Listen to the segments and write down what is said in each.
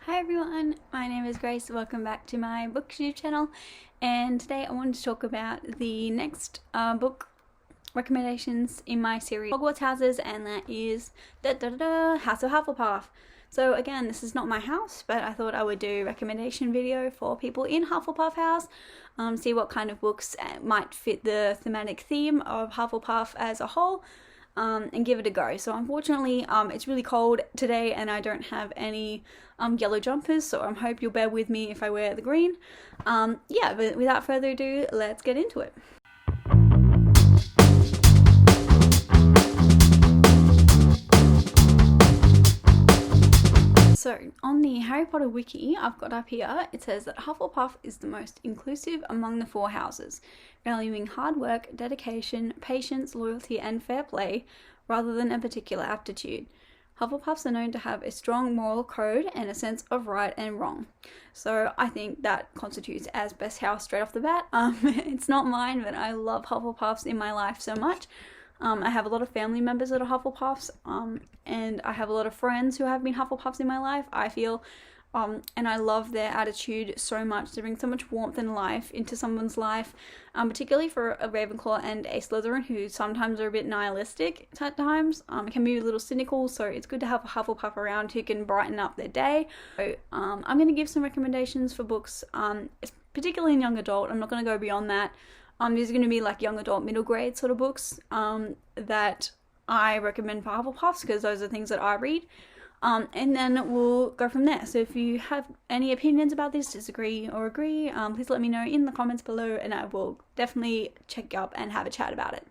Hi everyone, my name is Grace. Welcome back to my booktube channel, and today I wanted to talk about the next book recommendations in my series Hogwarts houses, and that is House of Hufflepuff. So again, this is not my house, but I thought I would do a recommendation video for people in Hufflepuff house, see what kind of books might fit the thematic theme of Hufflepuff as a whole. And give it a go. So unfortunately, it's really cold today and I don't have any yellow jumpers, so I hope you'll bear with me if I wear the green. Yeah, but without further ado, let's get into it. So, on the Harry Potter wiki I've got up here, it says that Hufflepuff is the most inclusive among the four houses, valuing hard work, dedication, patience, loyalty, and fair play, rather than a particular aptitude. Hufflepuffs are known to have a strong moral code and a sense of right and wrong. So I think that constitutes as best house straight off the bat. It's not mine, but I love Hufflepuffs in my life so much. I have a lot of family members that are Hufflepuffs, and I have a lot of friends who have been Hufflepuffs in my life, I feel, and I love their attitude so much. They bring so much warmth and life into someone's life, particularly for a Ravenclaw and a Slytherin who sometimes are a bit nihilistic at times. It can be a little cynical, so it's good to have a Hufflepuff around who can brighten up their day. So I'm going to give some recommendations for books, particularly in young adult. I'm not going to go beyond that. These are going to be like young adult, middle grade sort of books that I recommend for Hufflepuffs, because those are things that I read. And then we'll go from there. So if you have any opinions about this, disagree or agree, please let me know in the comments below, and I will definitely check you up and have a chat about it.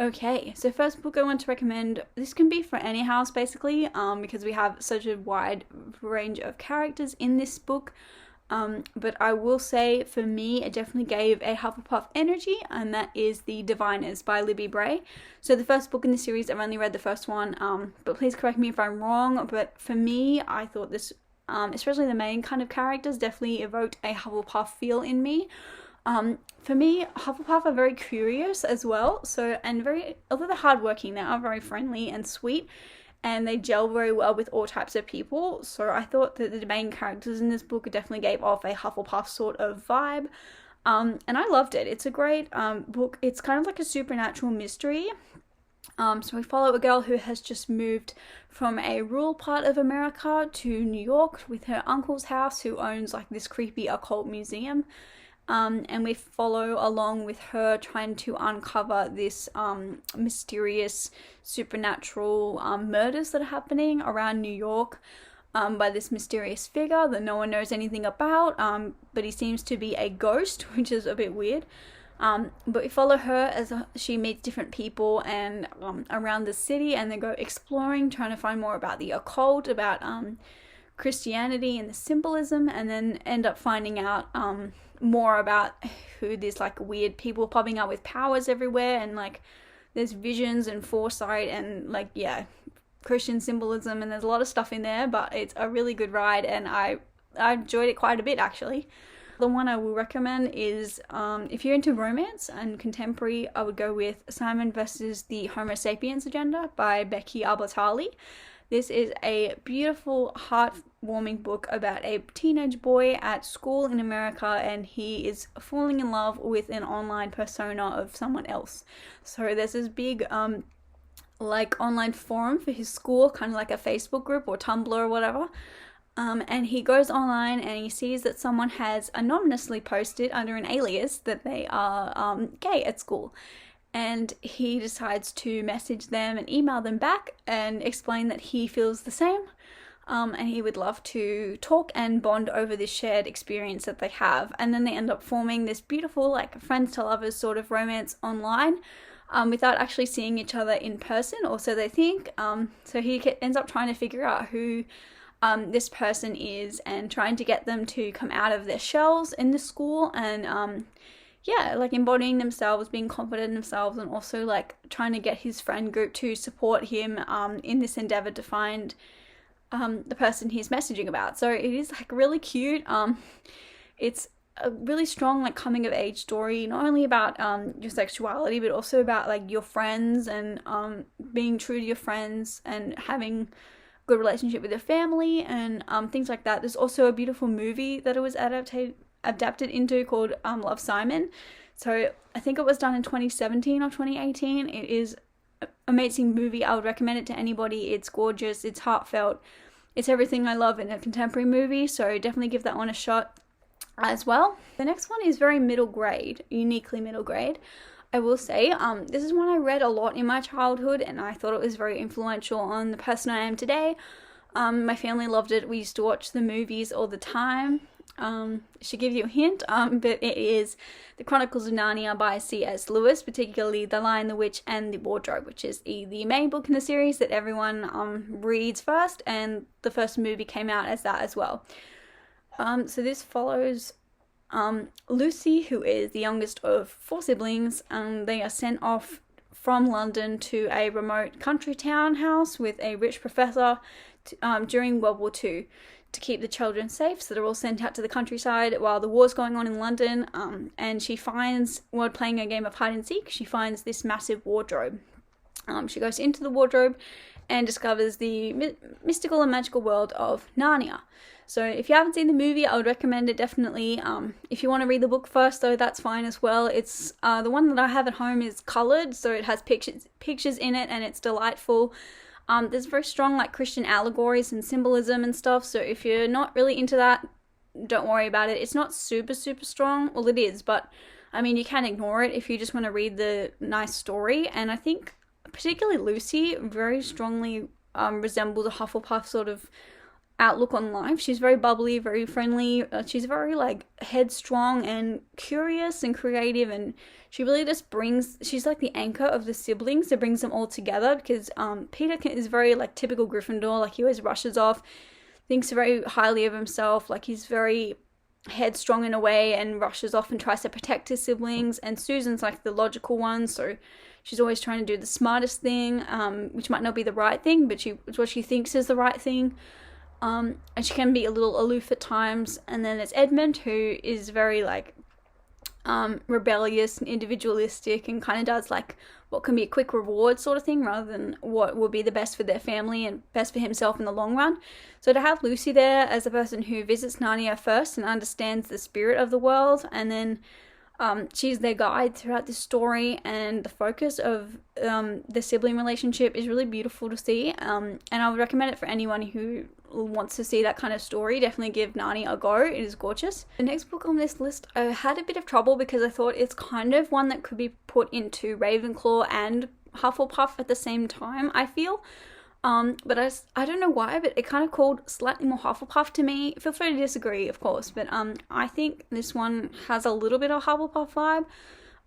Okay, so first book I want to recommend, this can be for any house basically, because we have such a wide range of characters in this book. But I will say, for me, it definitely gave a Hufflepuff energy, and that is The Diviners by Libby Bray. So the first book in the series, I've only read the first one, but please correct me if I'm wrong, but for me, I thought this, especially the main kind of characters, definitely evoked a Hufflepuff feel in me. For me, Hufflepuff are very curious as well, although they're hardworking, they are very friendly and sweet, and they gel very well with all types of people. So I thought that the main characters in this book definitely gave off a Hufflepuff sort of vibe. And I loved it. It's a great book. It's kind of like a supernatural mystery. So we follow a girl who has just moved from a rural part of America to New York with her uncle's house, who owns like this creepy occult museum. And we follow along with her trying to uncover this mysterious supernatural murders that are happening around New York by this mysterious figure that no one knows anything about, but he seems to be a ghost, which is a bit weird. But we follow her as she meets different people and around the city, and they go exploring, trying to find more about the occult, about Christianity and the symbolism, and then end up finding out more about who these like weird people popping up with powers everywhere, and like there's visions and foresight and like, yeah, Christian symbolism, and there's a lot of stuff in there, but it's a really good ride, and I enjoyed it quite a bit actually. The one I will recommend is, if you're into romance and contemporary, I would go with Simon vs. the Homo Sapiens Agenda by Becky Albertalli. This is a beautiful, heartwarming book about a teenage boy at school in America, and he is falling in love with an online persona of someone else. So there's this big like online forum for his school, kind of like a Facebook group or Tumblr or whatever. And he goes online and he sees that someone has anonymously posted under an alias that they are gay at school. And he decides to message them and email them back and explain that he feels the same, and he would love to talk and bond over this shared experience that they have. And then they end up forming this beautiful, like, friends to lovers sort of romance online, without actually seeing each other in person, or so they think. So he ends up trying to figure out who this person is, and trying to get them to come out of their shells in the school, and yeah, like embodying themselves, being confident in themselves, and also like trying to get his friend group to support him in this endeavor to find the person he's messaging about. So it is like really cute. It's a really strong like coming of age story, not only about your sexuality, but also about like your friends, and being true to your friends, and having good relationship with her family and things like that. There's also a beautiful movie that it was adapted into called Love, Simon. So I think it was done in 2017 or 2018. It is an amazing movie. I would recommend it to anybody. It's gorgeous. It's heartfelt. It's everything I love in a contemporary movie. So definitely give that one a shot as well. The next one is very middle grade, uniquely middle grade. I will say, this is one I read a lot in my childhood, and I thought it was very influential on the person I am today. My family loved it. We used to watch the movies all the time. Should give you a hint, but it is The Chronicles of Narnia by C.S. Lewis, particularly The Lion, the Witch, and the Wardrobe, which is the main book in the series that everyone reads first, and the first movie came out as that as well. So this follows Lucy, who is the youngest of 4 siblings. They are sent off from London to a remote country townhouse with a rich professor during World War II to keep the children safe. So they're all sent out to the countryside while the war's going on in London. And she finds, while playing a game of hide and seek, she finds this massive wardrobe. She goes into the wardrobe and discovers the mystical and magical world of Narnia. So if you haven't seen the movie, I would recommend it definitely. If you want to read the book first, though, that's fine as well. It's the one that I have at home is coloured, so it has pictures in it, and it's delightful. There's very strong like Christian allegories and symbolism and stuff, so if you're not really into that, don't worry about it. It's not super strong. Well, it is, but I mean, you can ignore it if you just want to read the nice story. And I think particularly Lucy very strongly resembles a Hufflepuff sort of outlook on life. She's very bubbly, very friendly. She's very like headstrong and curious and creative, and she really just she's like the anchor of the siblings that brings them all together, because Peter is very like typical Gryffindor. Like he always rushes off, thinks very highly of himself, like he's very headstrong in a way and rushes off and tries to protect his siblings. And Susan's like the logical one, so she's always trying to do the smartest thing, which might not be the right thing, but it's what she thinks is the right thing. And she can be a little aloof at times. And then there's Edmund, who is very like rebellious and individualistic, and kind of does like what can be a quick reward sort of thing rather than what will be the best for their family and best for himself in the long run. So to have Lucy there as a person who visits Narnia first and understands the spirit of the world, and then she's their guide throughout this story, and the focus of the sibling relationship is really beautiful to see, and I would recommend it for anyone who wants to see that kind of story. Definitely give Narnia a go. It is gorgeous. The next book on this list, I had a bit of trouble because I thought it's kind of one that could be put into Ravenclaw and Hufflepuff at the same time, I feel. But I don't know why, but it kind of called slightly more Hufflepuff to me. Feel free to disagree, of course, but I think this one has a little bit of Hufflepuff vibe,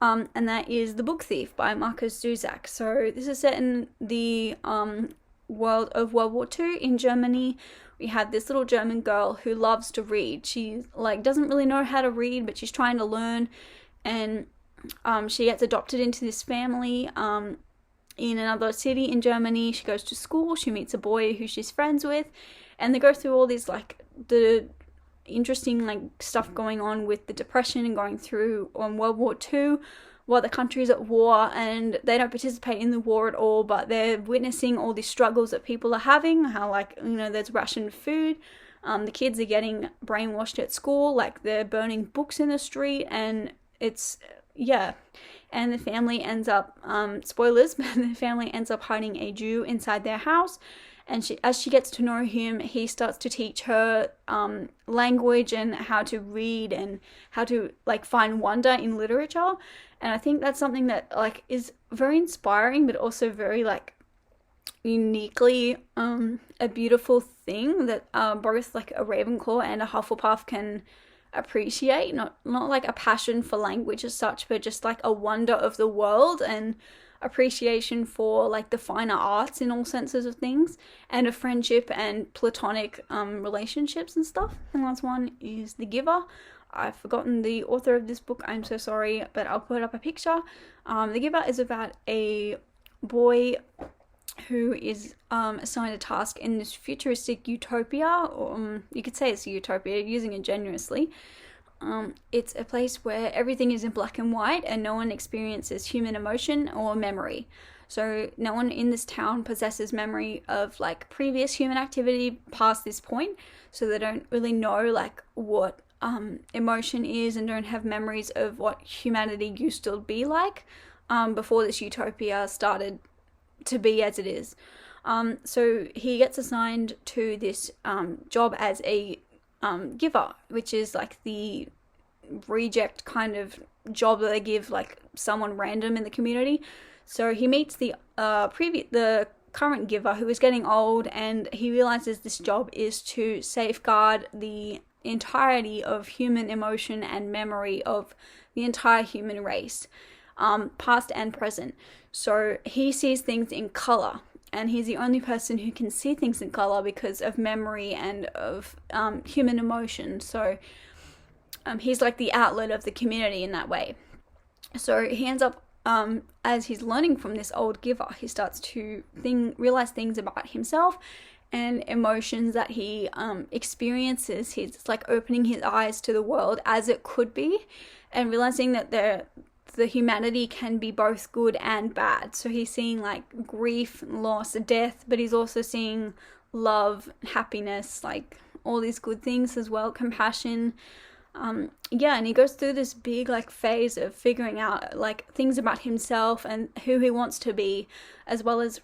and that is The Book Thief by Marcus Zusak. So this is set in the world of World War II in Germany. We have this little German girl who loves to read. She like doesn't really know how to read, but she's trying to learn, and she gets adopted into this family in another city in Germany. She goes to school, she meets a boy who she's friends with, and they go through all these like the interesting like stuff going on with the depression and going through on World War II while the country's at war, and they don't participate in the war at all, but they're witnessing all these struggles that people are having, how like, you know, there's rationed food, the kids are getting brainwashed at school, like they're burning books in the street, and it's, yeah. And the family ends up, spoilers, but the family ends up hiding a Jew inside their house. And as she gets to know him, he starts to teach her language and how to read and how to like find wonder in literature. And I think that's something that like is very inspiring, but also very like uniquely a beautiful thing that both like a Ravenclaw and a Hufflepuff can appreciate. Not like a passion for language as such, but just like a wonder of the world and appreciation for like the finer arts in all senses of things, and a friendship and platonic relationships and stuff. And last one is The Giver. I've forgotten the author of this book, I'm so sorry, but I'll put up a picture. The Giver is about a boy who is assigned a task in this futuristic utopia, or you could say it's a utopia, using it generously. It's a place where everything is in black and white and no one experiences human emotion or memory. So no one in this town possesses memory of like previous human activity past this point, so they don't really know like what emotion is, and don't have memories of what humanity used to be like before this utopia started to be as it is. So he gets assigned to this job as a giver, which is like the reject kind of job that they give like someone random in the community. So he meets the current giver, who is getting old, and he realizes this job is to safeguard the entirety of human emotion and memory of the entire human race, past and present. So he sees things in color, and he's the only person who can see things in color because of memory and of human emotion. So he's like the outlet of the community in that way. So he ends up, as he's learning from this old giver, he starts to realize things about himself and emotions that he experiences. He's like opening his eyes to the world as it could be, and realizing that the humanity can be both good and bad. So he's seeing like grief, loss, death, but he's also seeing love, happiness, like all these good things as well, compassion. And he goes through this big like phase of figuring out like things about himself and who he wants to be, as well as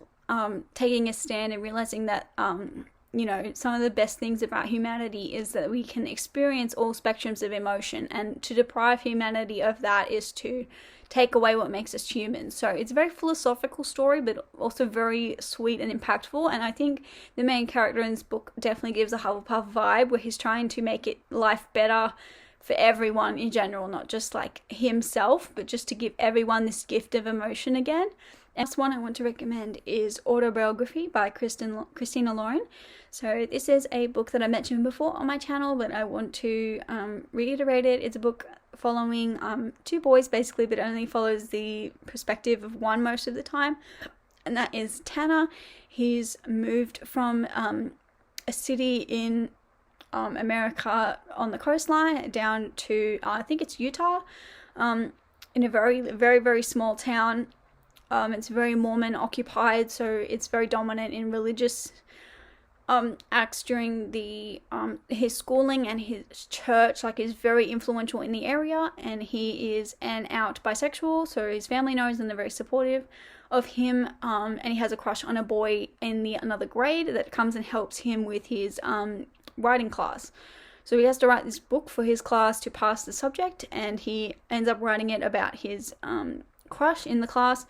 taking a stand and realizing that some of the best things about humanity is that we can experience all spectrums of emotion, and to deprive humanity of that is to take away what makes us human. So it's a very philosophical story, but also very sweet and impactful. And I think the main character in this book definitely gives a Hufflepuff vibe, where he's trying to make life better for everyone in general, not just like himself, but just to give everyone this gift of emotion again. And last one I want to recommend is Autobiography by Christina Lauren. So this is a book that I mentioned before on my channel, but I want to reiterate it. It's a book following two boys basically, but only follows the perspective of one most of the time, and that is Tanner. He's moved from a city in America on the coastline down to I think it's Utah, in a very, very, very small town. It's very Mormon occupied, so it's very dominant in religious acts during his schooling, and his church like is very influential in the area, and he is an out bisexual, so his family knows and they're very supportive of him, and he has a crush on a boy in another grade that comes and helps him with his writing class. So he has to write this book for his class to pass the subject, and he ends up writing it about his crush in the class,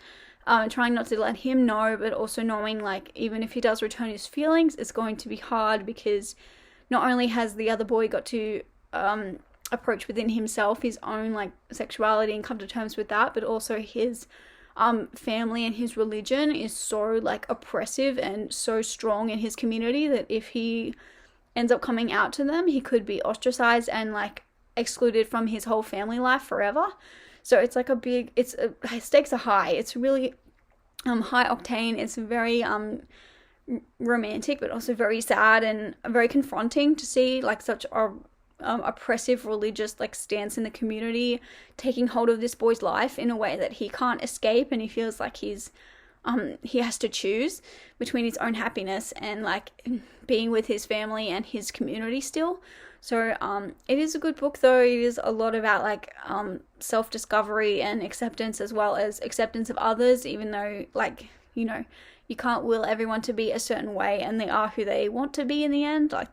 trying not to let him know, but also knowing like even if he does return his feelings, it's going to be hard, because not only has the other boy got to approach within himself his own like sexuality and come to terms with that, but also his family and his religion is so like oppressive and so strong in his community that if he ends up coming out to them, he could be ostracized and like excluded from his whole family life forever. So it's like stakes are high. It's really high octane. It's very romantic, but also very sad and very confronting to see like such a oppressive religious like stance in the community taking hold of this boy's life in a way that he can't escape, and he feels like he has to choose between his own happiness and like being with his family and his community still. So it is a good book, though. It is a lot about like self-discovery and acceptance, as well as acceptance of others, even though like you can't will everyone to be a certain way, and they are who they want to be in the end. Like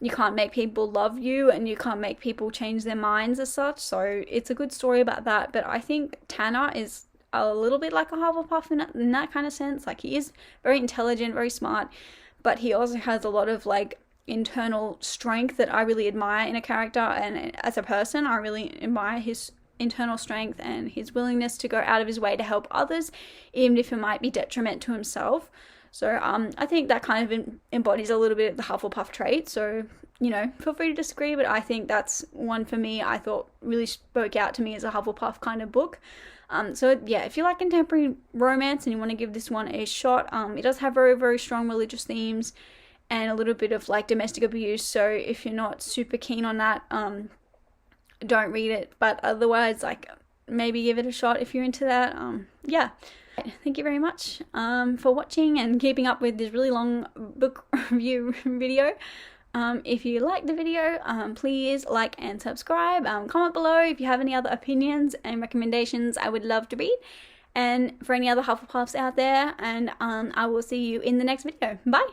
you can't make people love you, and you can't make people change their minds as such. So it's a good story about that. But I think Tanner is a little bit like a Hufflepuff in that kind of sense. Like he is very intelligent, very smart, but he also has a lot of like internal strength that I really admire in a character, and as a person I really admire his internal strength and his willingness to go out of his way to help others, even if it might be detriment to himself. So I think that kind of embodies a little bit of the Hufflepuff trait. So feel free to disagree, but I think that's one for me I thought really spoke out to me as a Hufflepuff kind of book. So yeah, if you like contemporary romance and you want to give this one a shot, it does have very, very strong religious themes and a little bit of like domestic abuse. So if you're not super keen on that, don't read it. But otherwise, like maybe give it a shot if you're into that. Yeah. Thank you very much for watching and keeping up with this really long book review video. If you like the video, please like and subscribe. Comment below if you have any other opinions and recommendations. I would love to read. And for any other Hufflepuffs out there, and I will see you in the next video. Bye!